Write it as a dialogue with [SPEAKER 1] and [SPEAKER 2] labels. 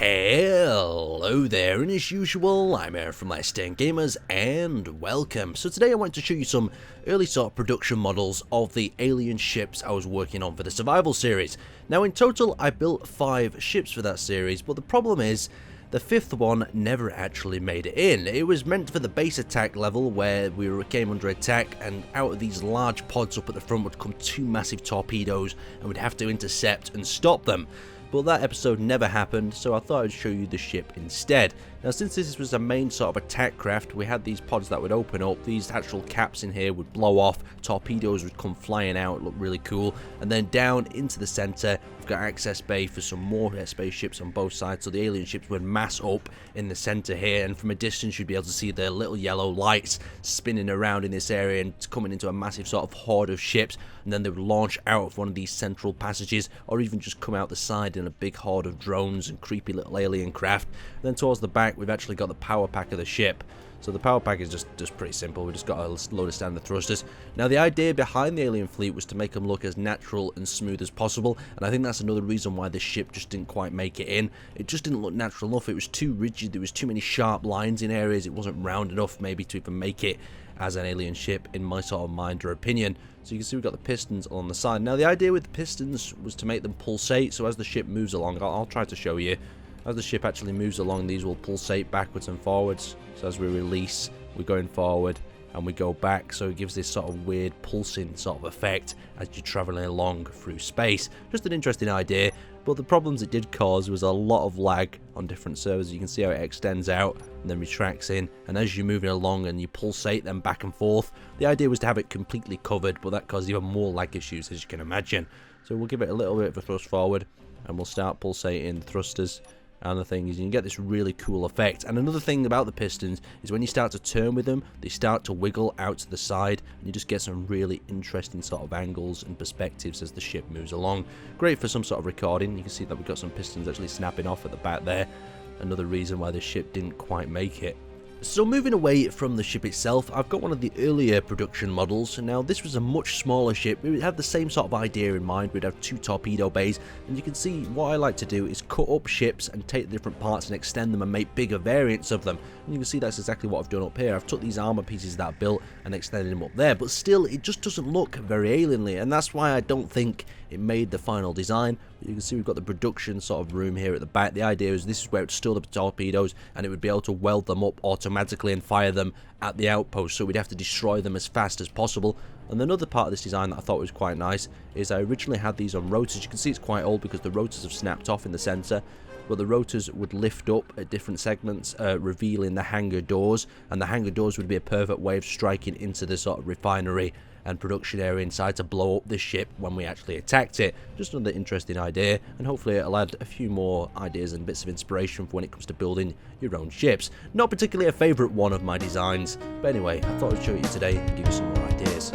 [SPEAKER 1] Hello there, and as usual, I'm Aaron from Let's Stay Gamers, and welcome. So today I want to show you some early sort of production models of the alien ships I was working on for the survival series. Now in total I built 5 ships for that series, but the problem is the 5th one never actually made it in. It was meant for the base attack level where we came under attack, and out of these large pods up at the front would come 2 massive torpedoes and we'd have to intercept and stop them. But that episode never happened, so I thought I'd show you the ship instead. Now since this was a main sort of attack craft, we had these pods that would open up, these actual caps in here would blow off, torpedoes would come flying out, it looked really cool, and then down into the centre we've got access bay for some more spaceships on both sides, so the alien ships would mass up in the centre here, and from a distance you'd be able to see the little yellow lights spinning around in this area and coming into a massive sort of horde of ships, and then they would launch out of one of these central passages, or even just come out the side in a big horde of drones and creepy little alien craft. And then towards the back we've actually got the power pack of the ship. So the power pack is just pretty simple. We just got a load of standard thrusters. Now the idea behind the alien fleet was to make them look as natural and smooth as possible, and I think that's another reason why the ship just didn't quite make it in. It just didn't look natural enough. It was too rigid. There was too many sharp lines in areas. It wasn't round enough maybe to even make it as an alien ship in my sort of mind or opinion. So you can see we've got the pistons on the side. Now the idea with the pistons was to make them pulsate, so as the ship moves along, I'll try to show you. As the ship actually moves along, these will pulsate backwards and forwards. So as we release, we're going forward and we go back, so it gives this sort of weird pulsing sort of effect as you're traveling along through space. Just an interesting idea, but the problems it did cause was a lot of lag on different servers. You can see how it extends out and then retracts in, and as you're moving along and you pulsate them back and forth, the idea was to have it completely covered, but that caused even more lag issues, as you can imagine. So we'll give it a little bit of a thrust forward and we'll start pulsating the thrusters. And the thing is, you can get this really cool effect. And another thing about the pistons is when you start to turn with them, they start to wiggle out to the side, and you just get some really interesting sort of angles and perspectives as the ship moves along. Great for some sort of recording. You can see that we've got some pistons actually snapping off at the back there. Another reason why the ship didn't quite make it. So moving away from the ship itself, I've got one of the earlier production models. Now this was a much smaller ship. We would have the same sort of idea in mind. We'd have 2 torpedo bays, and you can see what I like to do is cut up ships and take the different parts and extend them and make bigger variants of them. And you can see that's exactly what I've done up here. I've took these armor pieces that I built and extended them up there, but still it just doesn't look very alienly, and that's why I don't think it made the final design. You can see we've got the production sort of room here at the back. The idea is this is where it would store the torpedoes, and it would be able to weld them up automatically and fire them at the outpost, so we'd have to destroy them as fast as possible. And another part of this design that I thought was quite nice is I originally had these on rotors. You can see it's quite old because the rotors have snapped off in the center, but the rotors would lift up at different segments, revealing the hangar doors, and the hangar doors would be a perfect way of striking into the sort of refinery and production area inside to blow up the ship when we actually attacked it. Just another interesting idea, and hopefully it'll add a few more ideas and bits of inspiration for when it comes to building your own ships. Not particularly a favourite one of my designs, but anyway, I thought I'd show you today and give you some more ideas.